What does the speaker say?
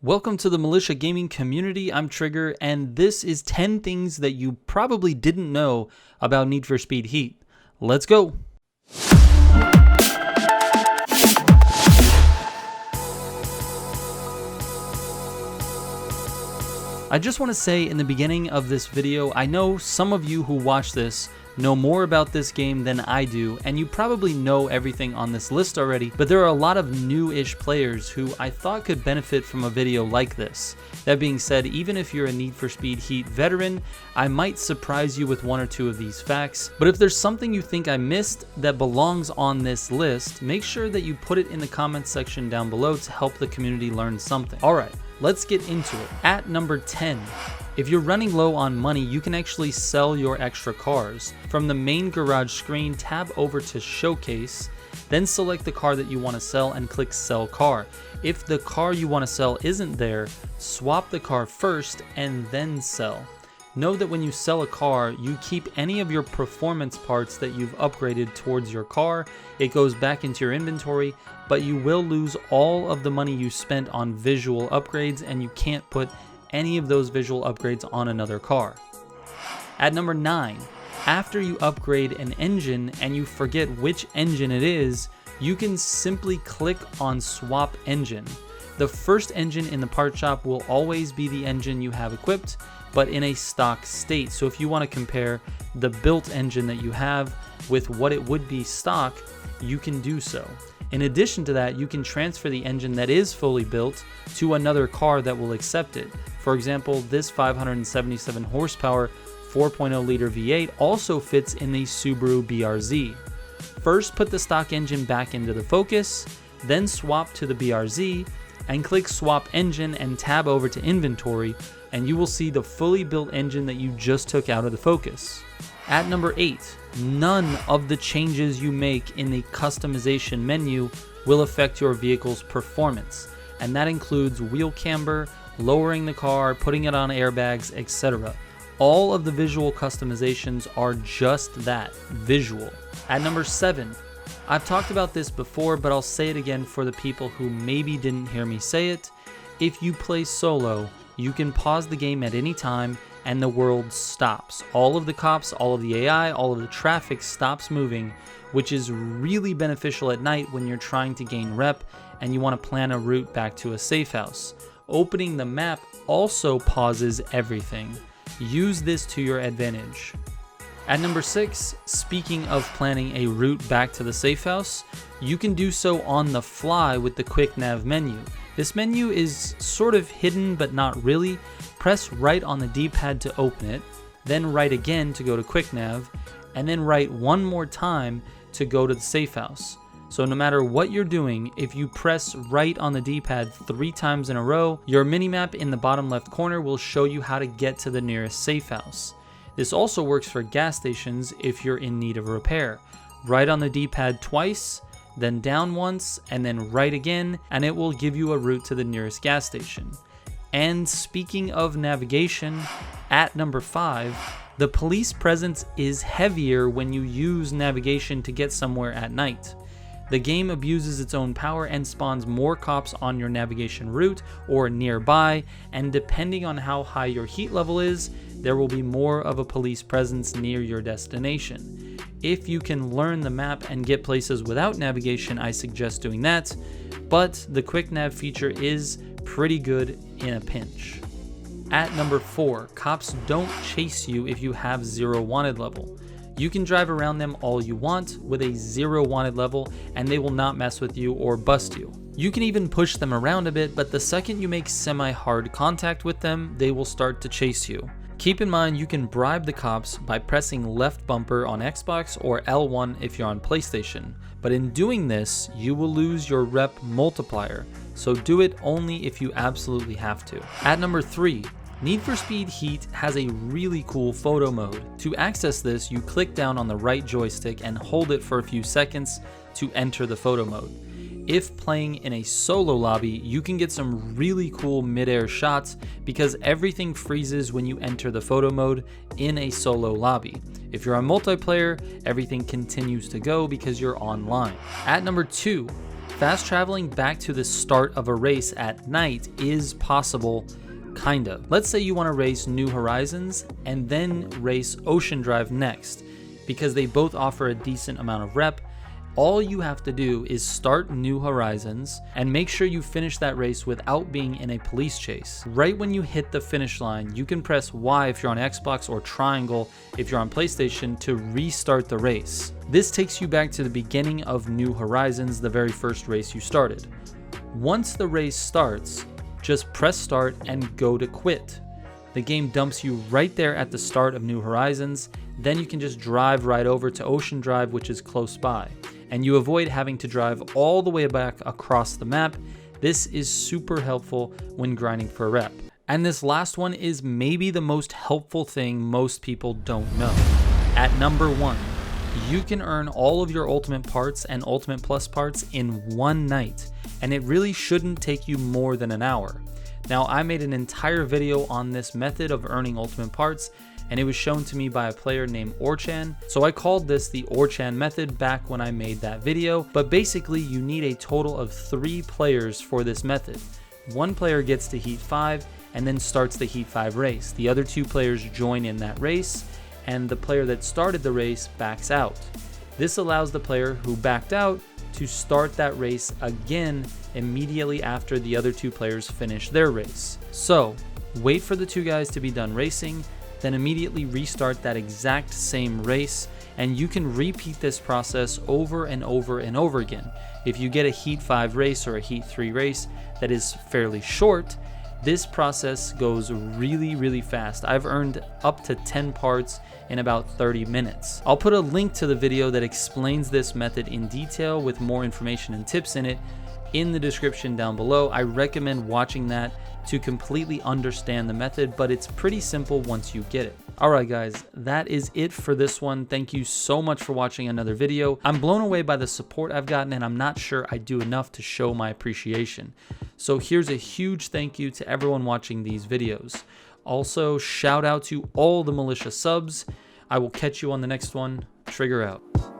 Welcome to the Militia gaming community. I'm Trigger, and this is 10 things that you probably didn't know about Need for Speed Heat. Let's go! I just want to say in the beginning of this video, I know some of you who watch this know more about this game than I do, and you probably know everything on this list already, but there are a lot of new-ish players who I thought could benefit from a video like this. That being said, even if you're a Need for Speed Heat veteran, I might surprise you with one or two of these facts, but if there's something you think I missed that belongs on this list, make sure that you put it in the comments section down below to help the community learn something. Alright, let's get into it. At number 10. If you're running low on money, you can actually sell your extra cars. From the main garage screen, tab over to Showcase, then select the car that you want to sell and click Sell Car. If the car you want to sell isn't there, swap the car first and then sell. Know that when you sell a car, you keep any of your performance parts that you've upgraded towards your car. It goes back into your inventory, but you will lose all of the money you spent on visual upgrades, and you can't put any of those visual upgrades on another car. At number 9, after you upgrade an engine and you forget which engine it is, you can simply click on Swap Engine. The first engine in the part shop will always be the engine you have equipped, but in a stock state. So if you want to compare the built engine that you have with what it would be stock, you can do so. In addition to that, you can transfer the engine that is fully built to another car that will accept it. For example, this 577 horsepower 4.0 liter V8 also fits in the Subaru BRZ. First, put the stock engine back into the Focus, then swap to the BRZ and click Swap Engine and tab over to Inventory, and you will see the fully built engine that you just took out of the Focus. At number 8, none of the changes you make in the customization menu will affect your vehicle's performance, and that includes wheel camber, lowering the car, putting it on airbags, etc. All of the visual customizations are just that, visual. At number 7, I've talked about this before, but I'll say it again for the people who maybe didn't hear me say it. If you play solo, you can pause the game at any time and the world stops. All of the cops, all of the AI, all of the traffic stops moving, which is really beneficial at night when you're trying to gain rep and you want to plan a route back to a safe house. Opening the map also pauses everything. Use this to your advantage. At number 6, speaking of planning a route back to the safe house, you can do so on the fly with the Quick Nav menu. This menu is sort of hidden but not really. Press right on the D-pad to open it, then right again to go to Quick Nav, and then right one more time to go to the safe house. So no matter what you're doing, if you press right on the D-pad 3 times in a row, your minimap in the bottom left corner will show you how to get to the nearest safe house. This also works for gas stations if you're in need of repair. Right on the D-pad twice, then down once, and then right again, and it will give you a route to the nearest gas station. And speaking of navigation, at number 5, the police presence is heavier when you use navigation to get somewhere at night. The game abuses its own power and spawns more cops on your navigation route or nearby, and depending on how high your heat level is, there will be more of a police presence near your destination. If you can learn the map and get places without navigation, I suggest doing that, but the Quick Nav feature is pretty good in a pinch. At number 4, cops don't chase you if you have 0 wanted level. You can drive around them all you want with a 0 wanted level and they will not mess with you or bust you. You can even push them around a bit, but the second you make semi-hard contact with them, they will start to chase you. Keep in mind you can bribe the cops by pressing left bumper on Xbox or L1 if you're on PlayStation, but in doing this, you will lose your rep multiplier, so do it only if you absolutely have to. At number 3, Need for Speed Heat has a really cool photo mode. To access this, you click down on the right joystick and hold it for a few seconds to enter the photo mode. If playing in a solo lobby, you can get some really cool mid-air shots because everything freezes when you enter the photo mode in a solo lobby. If you're on multiplayer, everything continues to go because you're online. At number 2, Fast traveling back to the start of a race at night is possible, kind of. Let's say you want to race New Horizons and then race Ocean Drive next, because they both offer a decent amount of rep. All you have to do is start New Horizons and make sure you finish that race without being in a police chase. Right when you hit the finish line, you can press Y if you're on Xbox or triangle if you're on PlayStation to restart the race. This takes you back to the beginning of New Horizons, the very first race you started. Once the race starts, just press start and go to quit. The game dumps you right there at the start of New Horizons. Then you can just drive right over to Ocean Drive, which is close by, and you avoid having to drive all the way back across the map. This is super helpful when grinding for a rep. And this last one is maybe the most helpful thing most people don't know. At number 1, you can earn all of your Ultimate parts and Ultimate Plus parts in one night, and it really shouldn't take you more than an hour. Now, I made an entire video on this method of earning Ultimate parts, and it was shown to me by a player named ORCHAN. So I called this the ORCHAN method back when I made that video. But basically, you need a total of 3 players for this method. One player gets to Heat 5 and then starts the Heat 5 race. The other 2 players join in that race, and the player that started the race backs out. This allows the player who backed out to start that race again immediately after the other 2 players finish their race. So wait for the 2 guys to be done racing, then immediately restart that exact same race, and you can repeat this process over and over and over again. If you get a Heat 5 race or a Heat 3 race that is fairly short, this process goes really fast. I've earned up to 10 parts in about 30 minutes. I'll put a link to the video that explains this method in detail with more information and tips in it in the description down below. I recommend watching that to completely understand the method, but it's pretty simple once you get it. Alright guys, that is it for this one. Thank you so much for watching another video. I'm blown away by the support I've gotten, and I'm not sure I do enough to show my appreciation. So here's a huge thank you to everyone watching these videos. Also, shout out to all the Militia subs. I will catch you on the next one. Trigger out.